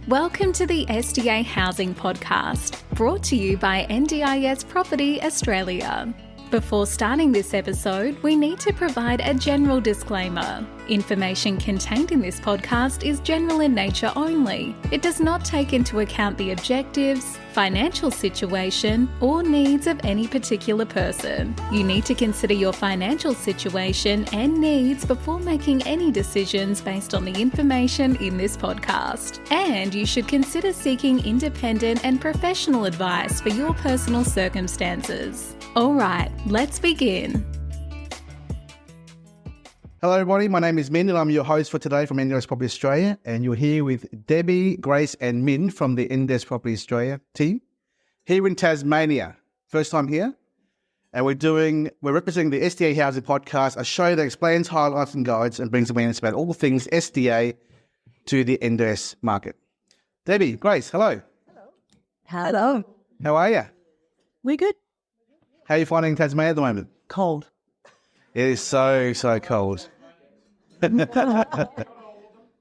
Welcome to the SDA Housing Podcast, brought to you by NDIS Property Australia. Before starting this episode, we need to provide a general disclaimer. Information contained in this podcast is general in nature only. It does not take into account the objectives, financial situation, or needs of any particular person. You need to consider your financial situation and needs before making any decisions based on the information in this podcast. And you should consider seeking independent and professional advice for your personal circumstances. All right, let's begin. Hello everybody, my name is Minh and I'm your host for today from NDIS Property Australia, and you're here with Debbie, Grace and Minh from the NDIS Property Australia team here in Tasmania. First time here, and we're representing the SDA Housing Podcast, a show that explains, highlights and guides and brings awareness about all things SDA to the NDIS market. Debbie, Grace, hello. Hello. How are you? We're good. How are you finding Tasmania at the moment? Cold. It is so cold.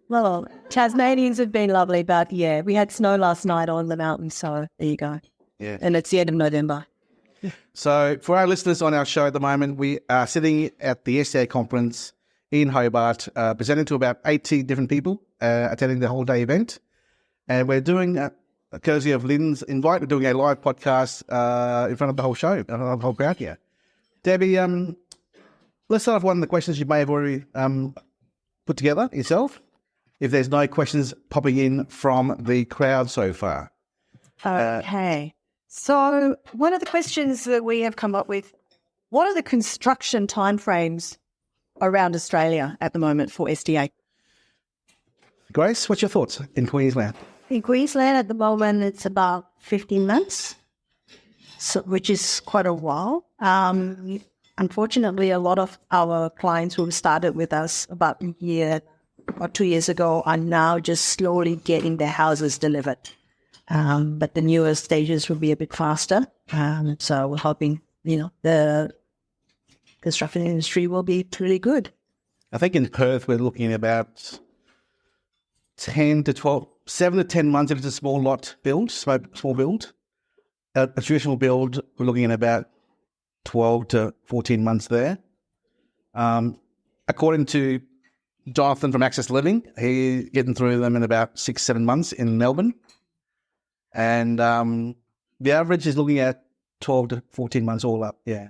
Well, Tasmanians have been lovely, but yeah, we had snow last night on the mountain, so there you go. Yeah. And it's the end of November. So for our listeners on our show at the moment, we are sitting at the SDA Conference in Hobart, presenting to about 80 different people attending the whole day event. And we're doing, courtesy of Lynn's invite, we're doing a live podcast in front of the whole show, the whole crowd here. Debbie, let's start off one of the questions you may have already put together yourself, if there's no questions popping in from the crowd so far. Okay. So one of the questions that we have come up with, what are the construction timeframes around Australia at the moment for SDA? Grace, what's your thoughts in Queensland? In Queensland at the moment, it's about 15 months, which is quite a while. Unfortunately, a lot of our clients who started with us about a year or 2 years ago are now just slowly getting their houses delivered. But the newer stages will be a bit faster. So we're hoping, the construction industry will be pretty good. I think in Perth, we're looking at about 7 to 10 months if it's a small lot build, small build. A traditional build, we're looking at about 12 to 14 months there. According to Jonathan from Access Living, he's getting through them in about 6-7 months in Melbourne. And the average is looking at 12 to 14 months all up, yeah.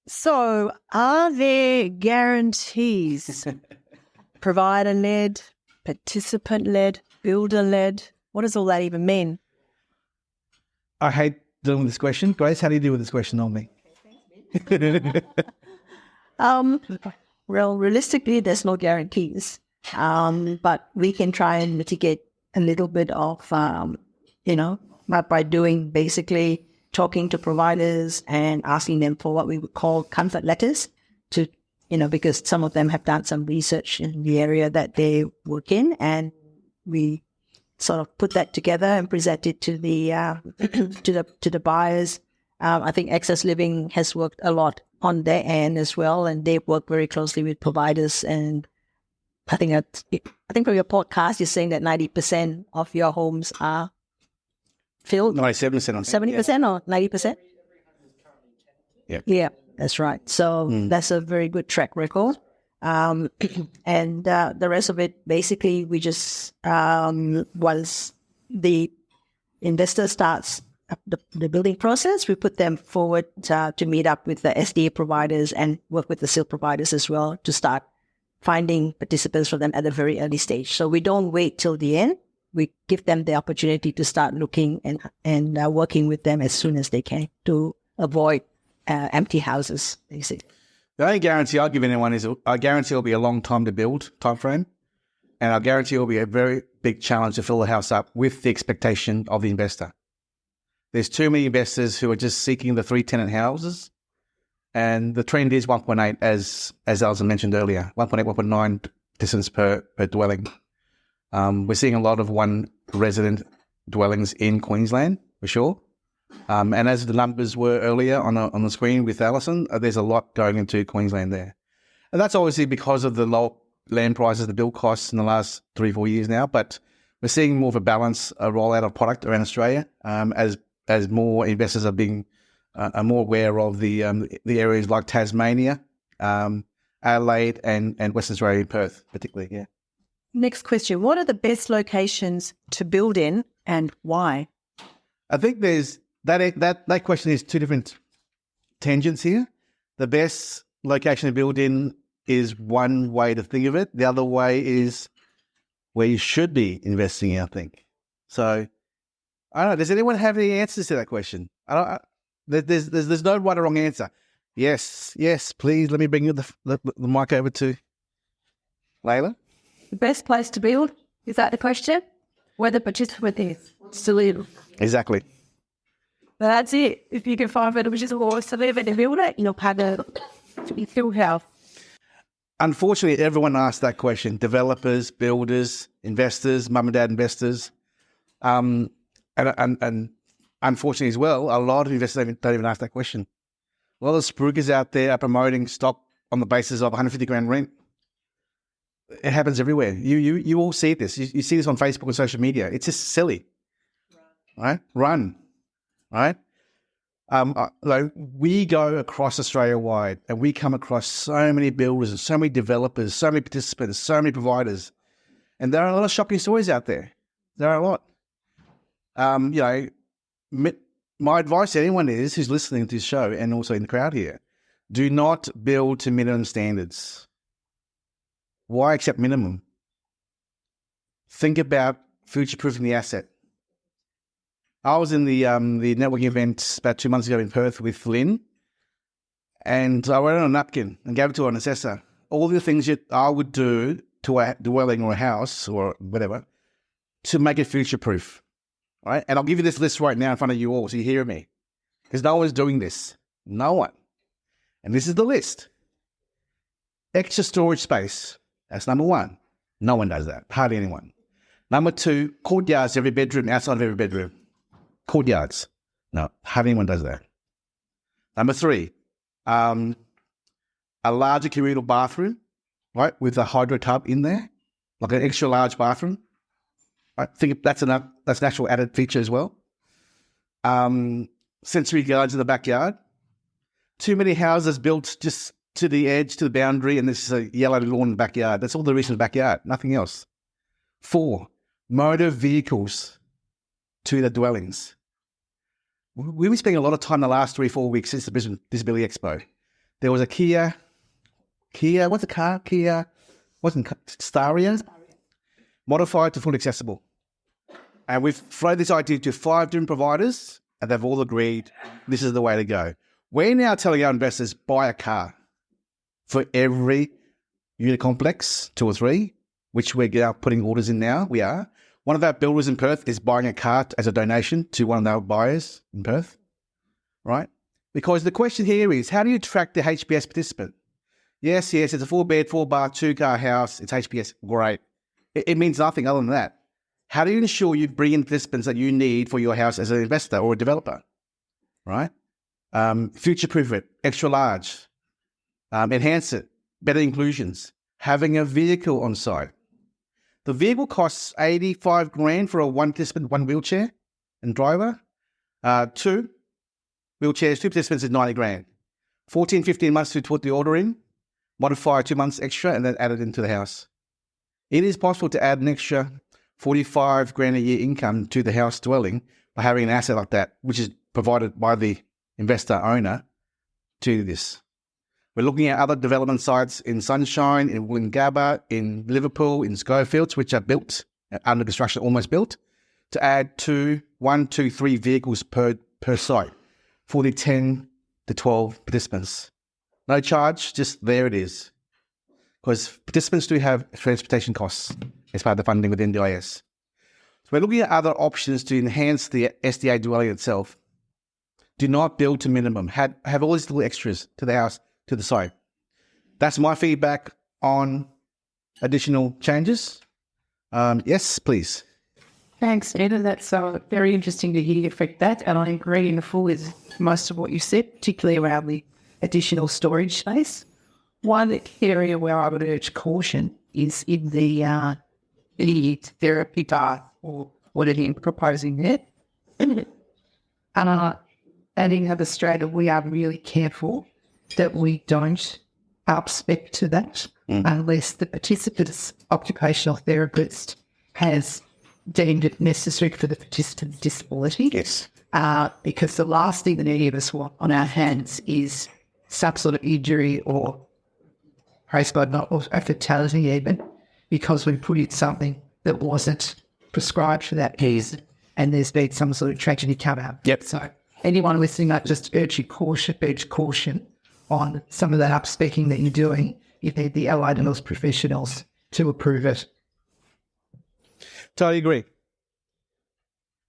So are there guarantees? Provider-led, participant-led, builder-led? What does all that even mean? I hate dealing with this question. Grace, how do you deal with this question normally? Well, realistically, there's no guarantees, but we can try and mitigate a little bit of, by doing basically talking to providers and asking them for what we would call comfort letters to, because some of them have done some research in the area that they work in, and we sort of put that together and present it to the to the buyers. I think Access Living has worked a lot on their end as well, and they've worked very closely with providers. And I think from your podcast, you're saying that 90% of your homes are filled. 97%. 70% or 90%? Yeah, that's right. So that's a very good track record. And the rest of it, basically, we just once the investor starts the building process, we put them forward to meet up with the SDA providers and work with the SIL providers as well to start finding participants for them at a very early stage. So we don't wait till the end. We give them the opportunity to start looking and working with them as soon as they can to avoid empty houses, basically. The only guarantee I'll give anyone is I guarantee it'll be a long time to build time frame, and I guarantee it'll be a very big challenge to fill the house up with the expectation of the investor. There's too many investors who are just seeking the 3-tenant houses, and the trend is 1.8, as Alison mentioned earlier, 1.8, 1.9 distance per dwelling. We're seeing a lot of one-resident dwellings in Queensland, for sure. And as the numbers were earlier on the screen with Alison, there's a lot going into Queensland there. And that's obviously because of the low land prices, the build costs in the last 3-4 years now. But we're seeing more of a balance, a rollout of product around Australia as more investors are more aware of the areas like Tasmania, Adelaide, and Western Australia, Perth, particularly. Yeah. Next question. What are the best locations to build in and why? I think there's that question is two different tangents here. The best location to build in is one way to think of it. The other way is where you should be investing in, I think. So, I don't know. Does anyone have any answers to that question? There's no right or wrong answer. Yes, please. Let me bring the mic over to Layla. The best place to build, is that the question? Where the participant is to live. Exactly. That's it. If you can find where the participant wants to live and to build it, you'll have a field house. Unfortunately, everyone asks that question. Developers, builders, investors, mum and dad investors. And unfortunately as well, a lot of investors don't even ask that question. A lot of spruikers out there are promoting stock on the basis of 150 grand rent. It happens everywhere. You all see this. You see this on Facebook and social media. It's just silly. Right? Run. Right? We go across Australia wide and we come across so many builders and so many developers, so many participants, so many providers. And there are a lot of shocking stories out there. There are a lot. My advice to anyone who's listening to this show and also in the crowd here, do not build to minimum standards. Why accept minimum? Think about future-proofing the asset. I was in the networking event about 2 months ago in Perth with Lynn, and I wrote on a napkin and gave it to an assessor. All the things I would do to a dwelling or a house or whatever to make it future-proof. Right? And I'll give you this list right now in front of you all so you hear me. Because no one's doing this. No one. And this is the list. Extra storage space. That's number one. No one does that. Hardly anyone. Number two, courtyards every bedroom, outside of every bedroom. Courtyards. No, hardly anyone does that. Number three, a larger communal bathroom, right, with a hydro tub in there, like an extra large bathroom. I think that's an actual added feature as well. Sensory gardens in the backyard. Too many houses built just to the edge, to the boundary, and this is a yellow lawn in the backyard. That's all there is in the backyard, nothing else. 4, motor vehicles to the dwellings. We've been spending a lot of time the last 3-4 weeks since the Brisbane Disability Expo. There was a Kia, what's the car? Kia, wasn't Staria? Modified to fully accessible. And we've thrown this idea to 5 different providers, and they've all agreed this is the way to go. We're now telling our investors, buy a car for every unit complex, 2 or 3, which we're now putting orders in now. We are. One of our builders in Perth is buying a car as a donation to one of our buyers in Perth, right? Because the question here is, how do you attract the HBS participant? Yes, it's a 4-bed, 4-bath, 2-car house. It's HBS. Great. It means nothing other than that. How do you ensure you bring in participants that you need for your house as an investor or a developer, right? Future-proof it, extra large, enhance it, better inclusions, having a vehicle on site. The vehicle costs 85 grand for a 1 participant, 1 wheelchair and driver. 2 wheelchairs, 2 participants is 90 grand. 14, 15 months to put the order in, modify 2 months extra and then add it into the house. It is possible to add an extra 45 grand a year income to the house dwelling by having an asset like that, which is provided by the investor owner to this. We're looking at other development sites in Sunshine, in Wollongabba, in Liverpool, in Schofields, which are built, under construction, almost built, to add 1, 2, 3 vehicles per site for the 10 to 12 participants. No charge, just there it is. Because participants do have transportation costs as part of the funding with NDIS. So we're looking at other options to enhance the SDA dwelling itself. Do not build to minimum. Have all these little extras to the house, to the site. That's my feedback on additional changes. Yes, please. Thanks, Ed. That's very interesting to hear you affect that. And I agree in full with most of what you said, particularly around the additional storage space. One area where I would urge caution is in the therapy path or whatever you're proposing there. And in Australia, we are really careful that we don't up-spec to that unless the participant's occupational therapist has deemed it necessary for the participant's disability. Yes. Because the last thing that any of us want on our hands is some sort of injury or, praise God, not or a fatality even, because we put in something that wasn't prescribed for that case and there's been some sort of tragedy come out. Yep. So anyone listening, I just urge caution on some of that up-speccing that you're doing. You need the allied health professionals to approve it. Totally agree.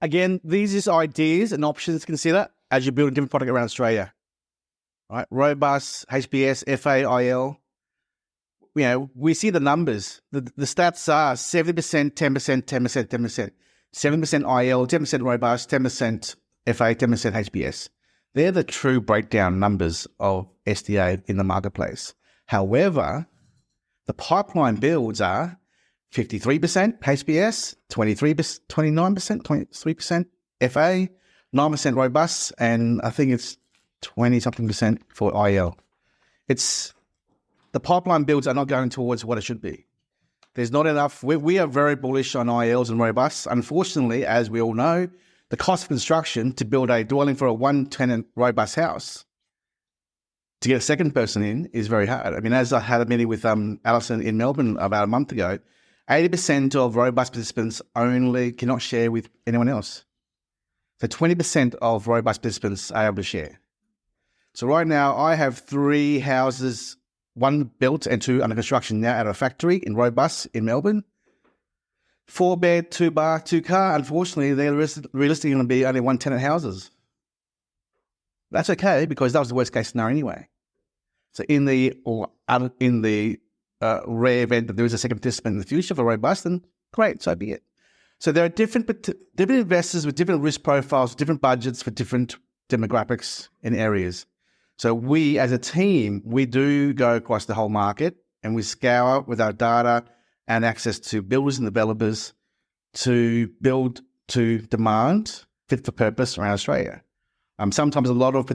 Again, these are ideas and options to consider as you build a different product around Australia. Right? Robust, HBS, FA, IL. You know, we see the numbers. The stats are 70%, 10%, 10%, 10%. 7% IL, 10% robust, 10% FA, 10% HBS. They're the true breakdown numbers of SDA in the marketplace. However, the pipeline builds are 53% HBS, 29%, 23% FA, 9% robust, and I think it's 20-something% for IL. The pipeline builds are not going towards what it should be. There's not enough. We are very bullish on ILs and robust. Unfortunately, as we all know, the cost of construction to build a dwelling for a one-tenant robust house to get a second person in is very hard. I mean, as I had a meeting with Alison in Melbourne about a month ago, 80% of robust participants only cannot share with anyone else. So 20% of robust participants are able to share. So right now, I have 3 houses, 1 built and 2 under construction now at a factory in Robust in Melbourne. 4-bed, 2-bar, 2-car. Unfortunately, they're realistically going to be only 1-tenant houses. That's okay because that was the worst case scenario anyway. So in the rare event that there is a second participant in the future for Robust, then great, so be it. So there are different investors with different risk profiles, different budgets for different demographics and areas. So we, as a team, we do go across the whole market and we scour with our data and access to builders and developers to build to demand, fit for purpose around Australia. Sometimes a lot of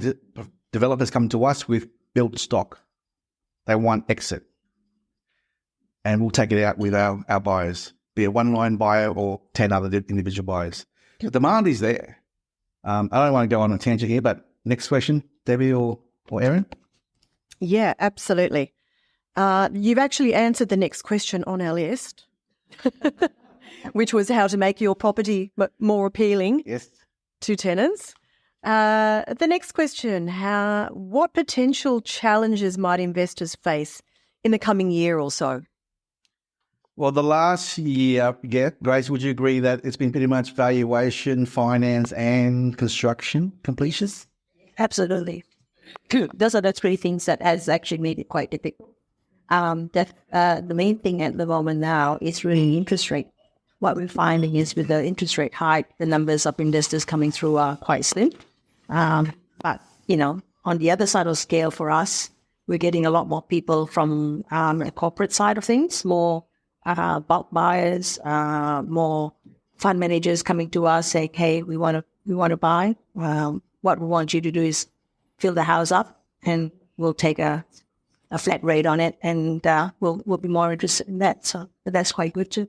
developers come to us with built stock. They want exit. And we'll take it out with our buyers, be a one-line buyer or 10 other individual buyers. The demand is there. I don't want to go on a tangent here, but next question, Debbie or Erin? Yeah, absolutely. You've actually answered the next question on our list, which was how to make your property more appealing to tenants. The next question, what potential challenges might investors face in the coming year or so? Well, the last year, Grace, would you agree that it's been pretty much valuation, finance and construction completions? Absolutely. Those are the 3 things that has actually made it quite difficult. The main thing at the moment now is really interest rate. What we're finding is with the interest rate hike, the numbers of investors coming through are quite slim. But, on the other side of the scale for us, we're getting a lot more people from the corporate side of things, more bulk buyers, more fund managers coming to us saying, hey, we want to buy. What we want you to do is fill the house up and we'll take a flat rate on it and we'll be more interested in that. So that's quite good too.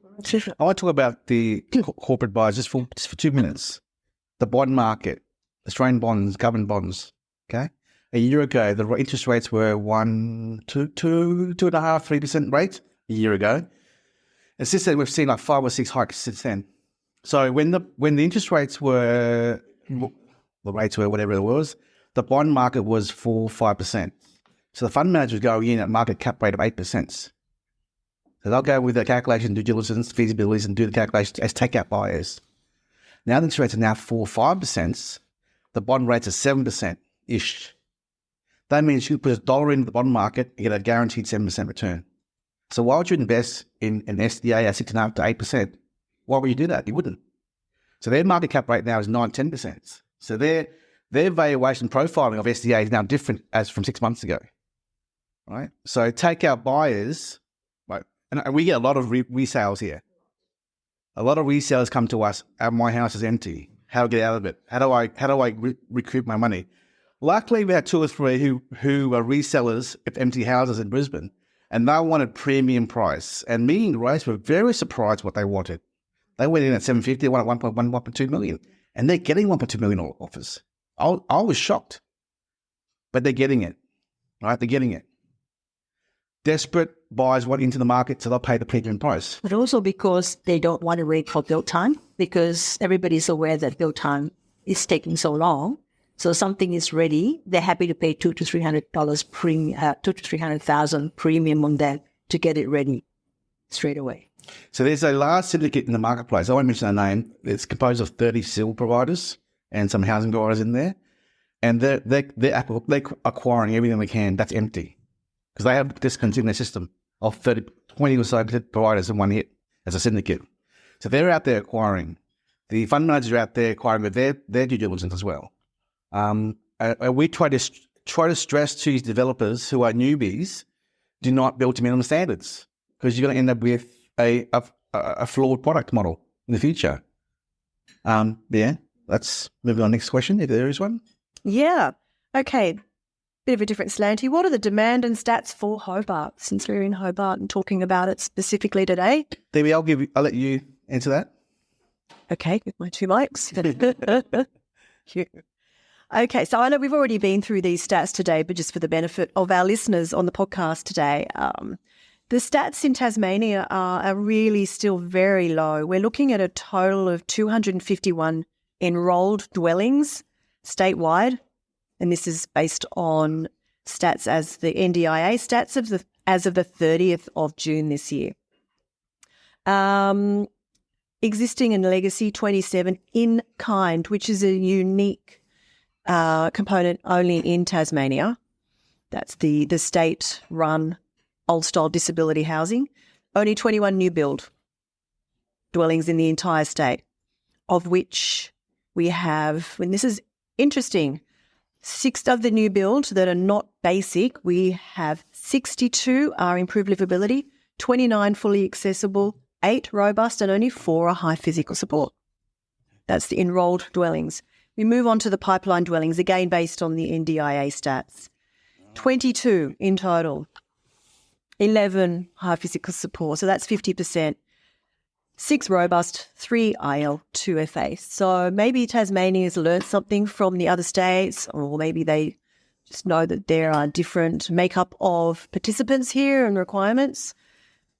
I want to talk about the corporate buyers just for 2 minutes. The bond market, Australian bonds, government bonds, okay? A year ago, the interest rates were 2.5%, 3% rate a year ago. And since then, we've seen like 5 or 6 hikes since then. So when the interest rates were, the rates were whatever it was, the bond market was 4-5%. So the fund managers go in at market cap rate of 8%. So they'll go with the calculation, due diligence, feasibilities, and do the calculations as takeout buyers. Now the interest rates are now 4-5%. The bond rates are 7%-ish. That means you put $1 into the bond market and get a guaranteed 7% return. So why would you invest in an SDA at 6.5 to 8%? Why would you do that? You wouldn't. So their market cap rate now is 9-10%. So their valuation profiling of SDA is now different as from 6 months ago. Right? So takeout buyers, right? And we get a lot of resales here. A lot of resellers come to us, my house is empty. How do I get out of it? How do I recoup my money? Luckily, we had 2 or 3 who are resellers of empty houses in Brisbane, and they wanted premium price. And me and Grace were very surprised what they wanted. They went in at 750, they wanted 1.2 million, and they're getting 1.2 million offers. I was shocked, but they're getting it, right? They're getting it. Desperate buyers want into the market, so they'll pay the premium price. But also because they don't want to wait for build time, because everybody's aware that build time is taking so long. So something is ready, they're happy to pay $200 to $300 premium, $200,000 to $300,000 premium on that to get it ready straight away. So there's a large syndicate in the marketplace. I won't mention their name. It's composed of 30 civil providers and some housing providers in there, and they're acquiring everything they can that's empty because they have discounts in their system of 20 or so providers in one hit as a syndicate. So they're out there acquiring. The fund managers are out there acquiring with their due diligence as well. We try to stress to these developers who are newbies, do not build to minimum standards because you're going to end up with a flawed product model in the future. Let's move on. Next question, if there is one. Yeah. Okay. Bit of a different slanty. What are the demand and stats for Hobart, since we're in Hobart and talking about it specifically today? Debbie, I'll let you answer that. Okay, with my 2 mics. Okay, so I know we've already been through these stats today, but just for the benefit of our listeners on the podcast today, the stats in Tasmania are really still very low. We're looking at a total of 251 enrolled dwellings statewide, and this is based on stats as the NDIA stats as of the 30th of June this year. Existing and legacy 27 in kind, which is a unique component only in Tasmania. That's the state-run old-style disability housing. Only 21 new build dwellings in the entire state, of which we have, and this is interesting, 6 of the new build that are not basic. We have 62 are improved livability, 29 fully accessible, 8 robust, and only 4 are high physical support. That's the enrolled dwellings. We move on to the pipeline dwellings, again based on the NDIA stats. 22 in total, 11 high physical support, so that's 50%. 6 robust, 3 IL, 2 FA. So maybe Tasmania's learned something from the other states, or maybe they just know that there are different makeup of participants here and requirements.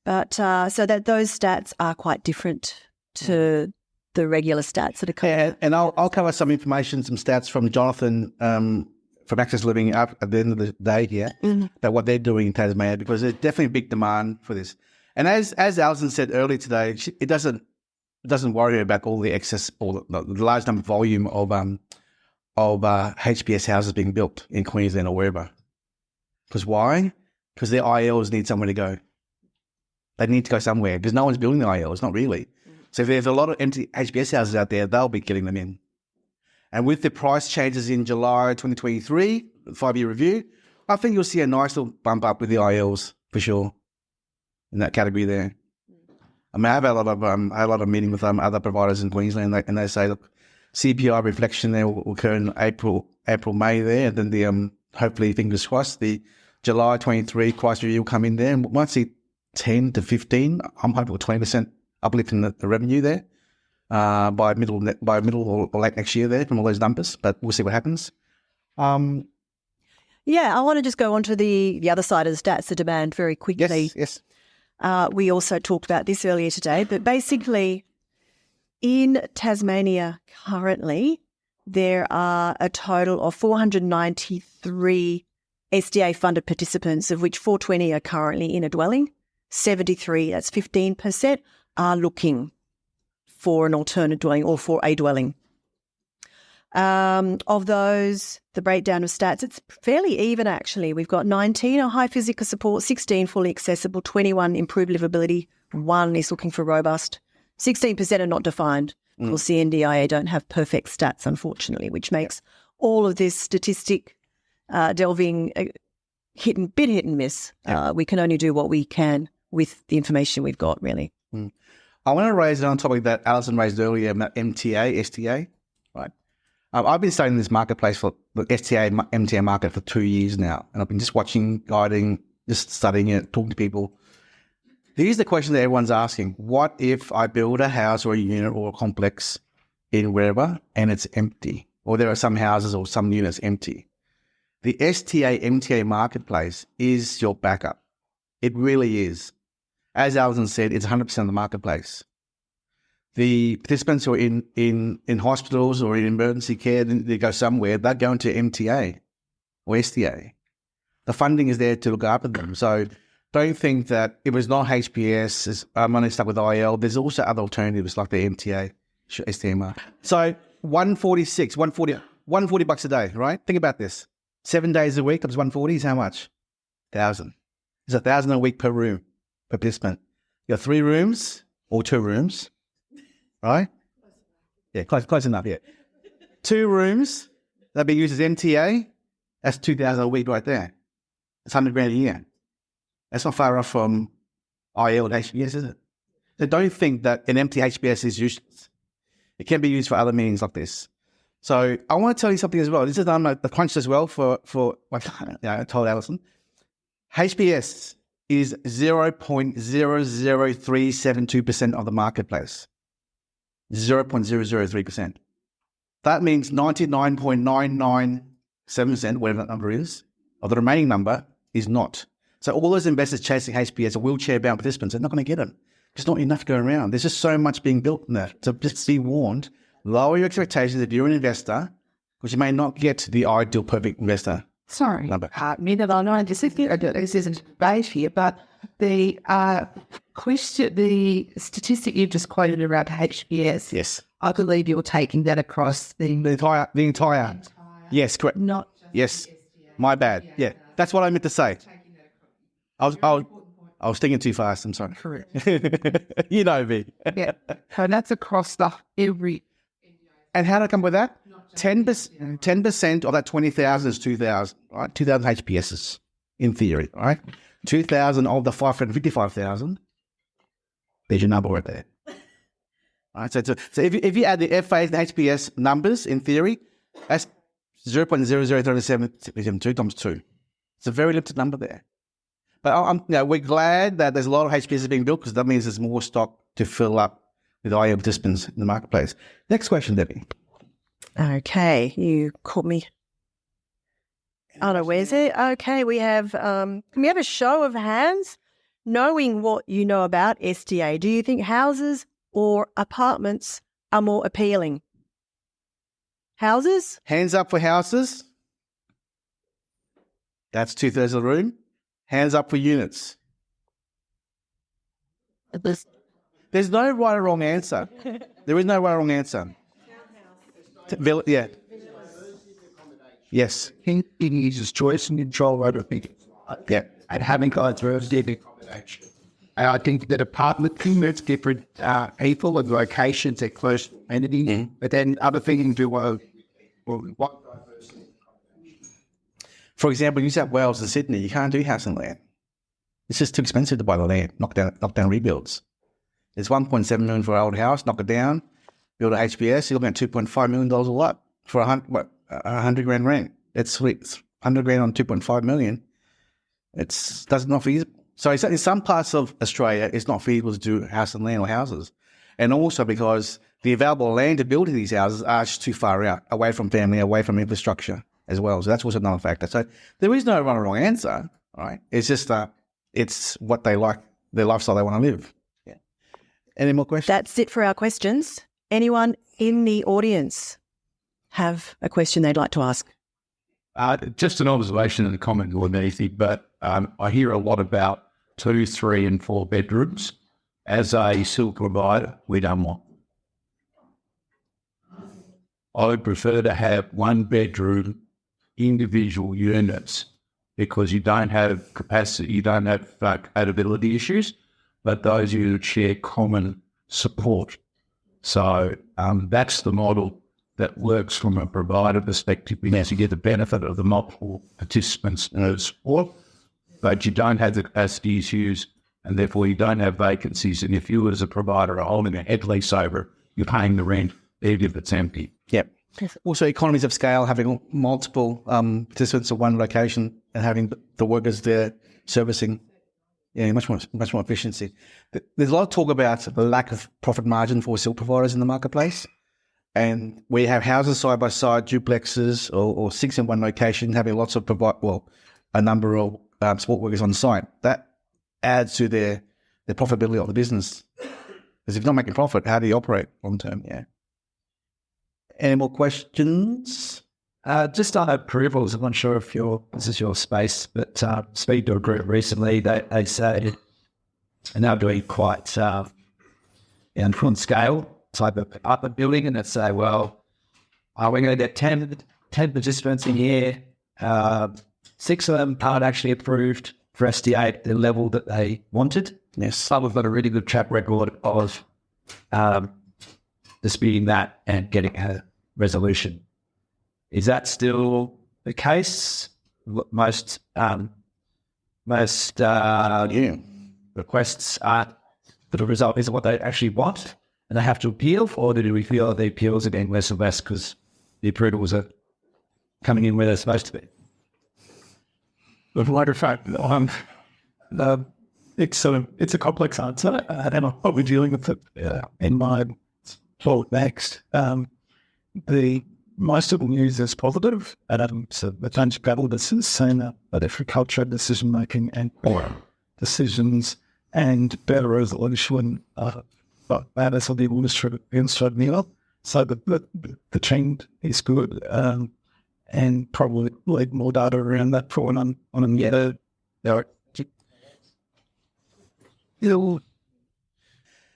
But so that those stats are quite different to the regular stats that are coming. Yeah, and I'll cover some information, some stats from Jonathan from Access Living up at the end of the day here about what they're doing in Tasmania, because there's definitely a big demand for this. And as Alison said earlier today, it doesn't worry about all the excess or the large number volume of HPS houses being built in Queensland or wherever. Because why? Because their ILs need somewhere to go. They need to go somewhere because no one's building the ILs, not really. So if there's a lot of empty HPS houses out there, they'll be getting them in. And with the price changes in July 2023, the 5-year review, I think you'll see a nice little bump up with the ILs for sure in that category there. I mean, I have a lot of meeting with other providers in Queensland, and they say, look, CPI reflection there will occur in April, May there, and then the hopefully, fingers crossed, the July 23 price review will come in there, and we might see 10 to 15. I'm hoping for 20% uplift in the revenue there by middle or late next year there from all those numbers, but we'll see what happens. Yeah, I want to just go on to the other side of the stats, the demand, very quickly. Yes. We also talked about this earlier today, but basically in Tasmania currently, there are a total of 493 SDA-funded participants, of which 420 are currently in a dwelling. 73, that's 15%, are looking for an alternate dwelling or for a dwelling. Of those, the breakdown of stats, it's fairly even actually. We've got 19 are high physical support, 16 fully accessible, 21 improved livability, 1 is looking for robust, 16% are not defined. Of course, the NDIA don't have perfect stats, unfortunately, which makes all of this statistic delving hit and miss. We can only do what we can with the information we've got, really. I want to raise another topic that Alison raised earlier about MTA, STA, right? I've been studying this marketplace for the STA, MTA market for 2 years now, and I've been just watching, guiding, just studying it, talking to people. Here's the question that everyone's asking. What if I build a house or a unit or a complex in wherever and it's empty? Or there are some houses or some units empty. The STA, MTA marketplace is your backup. It really is. As Alison said, it's 100% of the marketplace. The participants who are in hospitals or in emergency care, they go somewhere, they're going to MTA or STA. The funding is there to look after them. So don't think that it was not HPS, I'm only stuck with IL. There's also other alternatives like the MTA, STA. So 140 bucks a day, right? Think about this. 7 days a week times 140 is how much? 1,000. It's 1,000 a week per room, per participant. You got 3 rooms or 2 rooms, right? Yeah, close enough, yeah. 2 rooms that be used as MTA, that's 2,000 a week right there. It's 100 grand a year. That's not far off from IL and HBS, is it? So don't think that an empty HBS is useless. It can be used for other meetings like this. So I want to tell you something as well. This is the crunch as well for I told Alison. HBS is 0.00372% of the marketplace. 0.003%. That means 99.997%, whatever that number is, of the remaining number is not. So all those investors chasing HBS or wheelchair-bound participants are not going to get them. There's not enough to go around. There's just so much being built in there. So just be warned, lower your expectations if you're an investor, because you may not get the ideal perfect investor. Sorry, number. Neither I know this isn't a debate here, but the question, the statistic you've just quoted around HBS, yes, I believe you're taking that across the entire. Yes, correct. Not yes, my bad. Yeah, that's what I meant to say. I was thinking too fast. I'm sorry. Correct. You know me. Yeah, so that's across every. And how did I come up with that? 10% of that 20,000 is 2,000, right? 2,000 HPSs in theory, right? 2,000 of the 555,000. There's your number right there. All right. So if you add the FAs and HPS numbers in theory, that's 0.00372 times 2. It's a very limited number there. But we're glad that there's a lot of HPSs being built because that means there's more stock to fill up with IL participants in the marketplace. Next question, Debbie. Okay, you caught me. Oh no, where's it? Okay, we have. Can we have a show of hands? Knowing what you know about SDA, do you think houses or apartments are more appealing? Houses? Hands up for houses. That's 2/3 of the room. Hands up for units. There's no right or wrong answer. There is no right or wrong answer. Yeah. Yes. It uses choice and control over people. Yeah. And having gone through SDA accommodation. And I think that apartment converts different people and locations at close entities, but then other things do what diversity. For example, New South Wales and Sydney, you can't do house and land. It's just too expensive to buy the land, knock down rebuilds. It's 1.7 million for an old house, knock it down, build a HBS, you're looking at $2.5 million a lot for 100 grand rent. It's sweet. 100 grand on 2.5 million. That's not feasible. So in some parts of Australia, it's not feasible to do house and land or houses. And also because the available land to build these houses are just too far out, away from family, away from infrastructure as well. So that's also another factor. So there is no right or wrong answer, right? It's just it's what they like, their lifestyle they want to live. Yeah. Any more questions? That's it for our questions. Anyone in the audience have a question they'd like to ask? Just an observation and a comment more than anything, but I hear a lot about 2, 3 and 4 bedrooms. As a silk provider, we don't want. I would prefer to have 1 bedroom individual units because you don't have capacity, you don't have compatibility issues, but those units share common support. So that's the model that works from a provider perspective because you get the benefit of the multiple participants and support, but you don't have the capacity issues and therefore you don't have vacancies. And if you as a provider are holding a head lease over, you're paying the rent even if it's empty. Yep. Also, economies of scale, having multiple participants at one location and having the workers there servicing, much more efficiency. There's a lot of talk about the lack of profit margin for silk providers in the marketplace, and we have houses side by side, duplexes, or 6 in one location, having lots of a number of support workers on site. That adds to their profitability of the business. Because if you're not making profit, how do you operate long term? Yeah. Any more questions? Just on approvals, I'm not sure if this is your space, but speaking to a group recently, they say they're now doing quite on scale type of apartment building, and they say, well, we're going to get 10 participants a year. 6 of them aren't actually approved for SDA at the level that they wanted. Yes. Some have got a really good track record of disputing that and getting a resolution. Is that still the case? Most requests aren't, but the result isn't what they actually want, and they have to appeal, or do we feel that the appeals are getting less and less because the approvals are coming in where they're supposed to be? With matter of fact, it's a complex answer, and I'm probably dealing with it in my thought next. Most of the news is positive. So the tangible, this is saying that agriculture decision making and decisions and better resolution matters on the administrative level. So the trend is good, and probably lead more data around that for on another.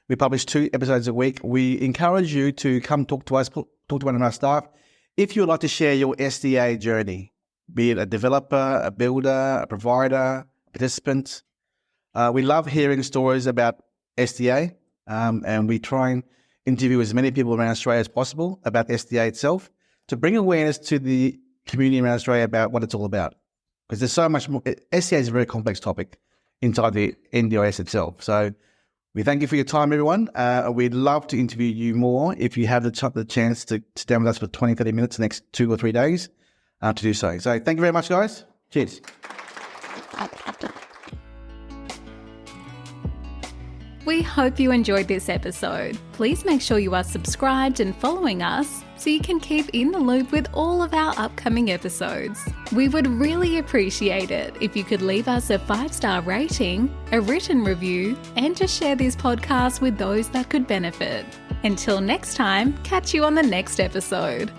We publish 2 episodes a week. We encourage you to come talk to us, talk to one of our staff. If you would like to share your SDA journey, be it a developer, a builder, a provider, participant, we love hearing stories about SDA, and we try and interview as many people around Australia as possible about SDA itself to bring awareness to the community around Australia about what it's all about. Because there's so much more. SDA is a very complex topic inside the NDIS itself. So we thank you for your time, everyone. We'd love to interview you more if you have the chance to sit down with us for 20, 30 minutes the next 2 or 3 days to do so. So thank you very much, guys. Cheers. We hope you enjoyed this episode. Please make sure you are subscribed and following us so you can keep in the loop with all of our upcoming episodes. We would really appreciate it if you could leave us a 5-star rating, a written review, and to share this podcast with those that could benefit. Until next time, catch you on the next episode.